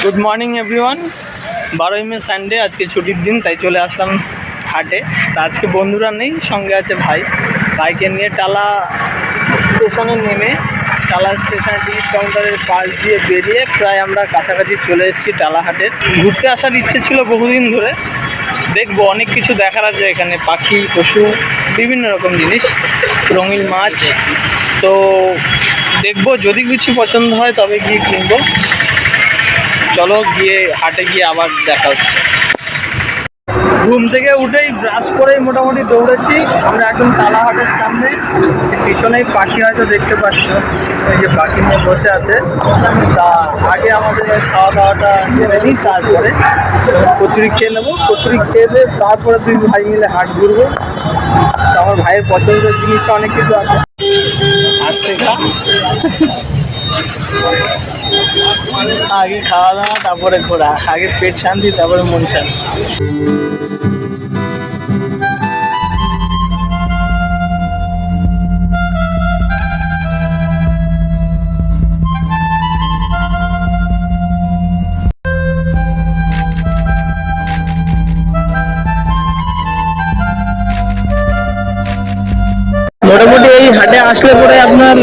Good morning everyone. 12ই May Sunday, আজকে ছুটির দিন, তাই চলে আসলাম হাটে। তা আজকে বন্ধুরা নেই, সঙ্গে আছে ভাইকে নিয়ে টালা স্টেশনে নেমে টালা স্টেশনের টিকিট কাউন্টারের পাশ দিয়ে বেরিয়ে প্রায় আমরা কাছাকাছি চলে এসেছি টালা হাটে। ঘুরতে আসার ইচ্ছে ছিল বহুদিন ধরে, দেখবো অনেক কিছু দেখার আছে এখানে, পাখি পশু বিভিন্ন রকম জিনিস, রঙিন মাছ। তো দেখবো, যদি কিছু পছন্দ হয় তবে গিয়ে কিনবো। চলো গিয়ে হাটে গিয়ে আবার দেখা হচ্ছে। ঘুম থেকে উঠেই ব্রাশ করেই মোটামুটি দৌড়েছি আমরা এখন টালা হাটের সামনে। পিছনেই পাখি হয়তো দেখতে পাচ্ছ, ওই যে পাখি নিয়ে বসে আছে। তা আগে আমাদের খাওয়া দাওয়াটা সেরে নিই, তারপরে কচুরি খেয়ে নেবো। কচুরি খেয়ে দিয়ে তারপরে দুই ভাই মিলে হাট ঘুরবো। তো আমার ভাইয়ের পছন্দের জিনিসটা অনেক কিছু আছে, আসতে আগে খাওয়া দাওয়া তারপরে ঘোরা, আগে পেট শান্তি তারপরে মন শান্তি। মোটামুটি এই হাটে আসলে পরে আপনার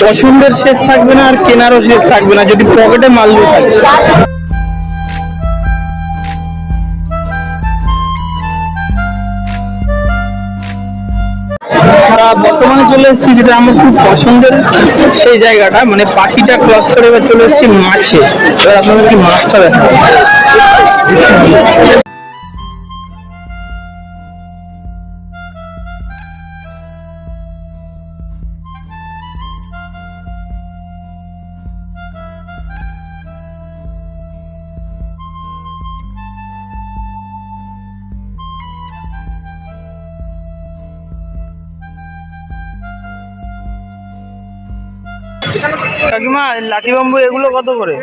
পছন্দের শেষ থাকবে না, আর কেনারও শেষ থাকবে না যদি পকেটে মাল থাকে। বর্তমানে চলে এসেছি যেটা আমার খুব পছন্দের সেই জায়গাটা, মানে পাখিটা ক্রস করে এবার চলে এসেছি মাছে। এবার আপনাদের কি মাছটা দেখা কাকিমা, লাঠি বাম্বু এগুলো কত করে?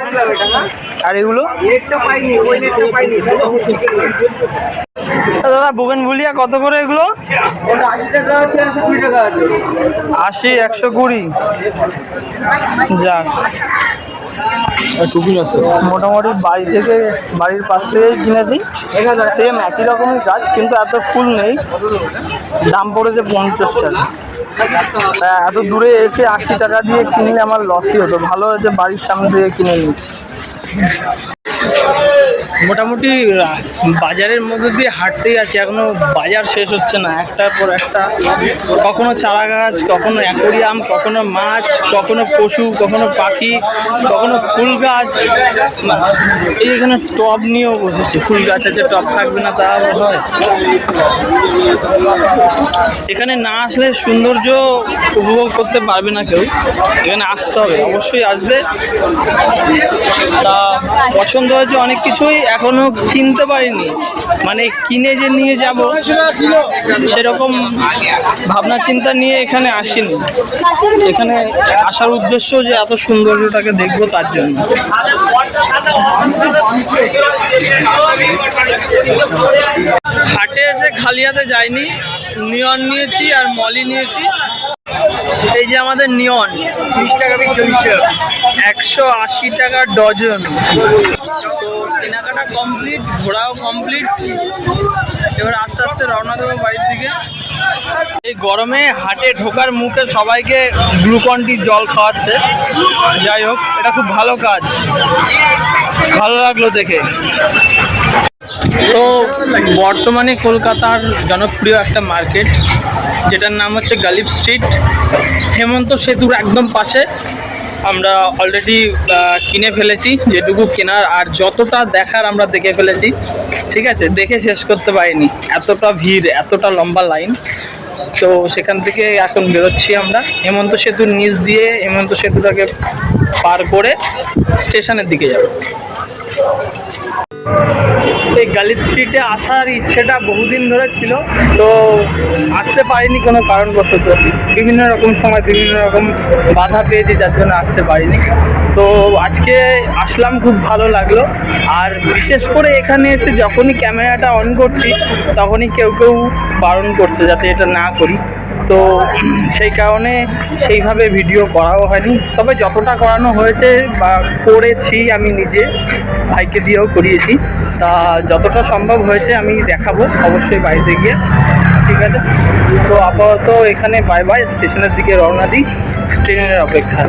আর এগুলো দাদা বুগেনভুলিয়া কত করে এগুলো? 80, 120। যাক, মোটামুটি বাড়ির পাশ থেকেই কিনেছি। সেম একই রকমের গাছ, কিন্তু এত ফুল নেই। দাম পড়েছে 50 টাকা। এত দূরে এসে 80 টাকা দিয়ে কিনলে আমার লসই হতো। ভালো হয়েছে বাড়ির সামনে থেকে কিনে নিচ্ছি। মোটামুটি বাজারের মধ্যে দিয়ে হাঁটতেই আছে, এখনো বাজার শেষ হচ্ছে না, একটার পর একটা। কখনো চারা গাছ, কখনো অ্যাকোরিয়াম, কখনো মাছ, কখনো পশু, কখনো পাখি, কখনো ফুল গাছ। এই এখানে টব নিয়েও বসেছে, ফুল গাছ আছে, টব থাকবে না তা হয়? এখানে না আসলে সৌন্দর্য উপভোগ করতে পারবে না কেউ, এখানে আসতে হবে, অবশ্যই আসবে। তা পছন্দ হয়েছে অনেক কিছুই, এখনো কিনতে পারিনি, মানে কিনে যে নিয়ে যাব সেরকম ভাবনা চিন্তা নিয়ে এখানে আসিনি। এখানে আসার উদ্দেশ্য যে এত সৌন্দর্যটাকে দেখবো, তার জন্য। হাটে এসে খালি হাতে যাইনি, নিয়ন নিয়েছি আর মলি নিয়েছি। এই যে আমাদের নিয়ন 30 টাকা পিস, 40 টাকা, 180 টাকা ডজন। তো কেনাকাটা কমপ্লিট, ঘোরাও কমপ্লিট, এবার আস্তে আস্তে রওনা দেবো বাড়ির দিকে। এই গরমে হাটে ঢোকার মুখে সবাইকে গ্লুকন-ডি জল খাওয়াচ্ছে। যাই হোক, এটা খুব ভালো কাজ, ভালো লাগলো দেখে। তো বর্তমানে কলকাতার জনপ্রিয় একটা মার্কেট, যেটার নাম হচ্ছে গালিব স্ট্রিট, হেমন্ত সেতুর একদম পাশে। আমরা অলরেডি কিনে ফেলেছি যেটুকু কেনার, আর যতটা দেখার আমরা দেখে ফেলেছি। ঠিক আছে, দেখে শেষ করতে পারিনি, এতটা ভিড়, এতটা লম্বা লাইন। তো সেখান থেকে এখন বেরোচ্ছি আমরা হেমন্ত সেতুর নিচ দিয়ে, হেমন্ত সেতুটাকে পার করে স্টেশনের দিকে যাব। এই গালিব স্ট্রিটে আসার ইচ্ছেটা বহুদিন ধরে ছিল, তো আসতে পারিনি কোনো কারণবশত। বিভিন্ন রকম সময় বিভিন্ন রকম বাধা পেয়েছি, যার জন্য আসতে পারিনি। তো আজকে আসলাম, খুব ভালো লাগলো। আর বিশেষ করে এখানে এসে যখনই ক্যামেরাটা অন করছি তখনই কেউ কেউ বারণ করছে যাতে এটা না করি। তো সেই কারণে সেইভাবে ভিডিও করাও হয়নি, তবে যতটা করানো হয়েছে বা করেছি আমি নিজে, ভাইকে দিয়েও করিয়েছি, তা যতটা সম্ভব হয়েছে আমি দেখাবো অবশ্যই বাড়িতে গিয়ে। ঠিক আছে, তো আপাতত এখানে বাই বাই, স্টেশনের দিকে রওনা দিই ট্রেনের অপেক্ষা।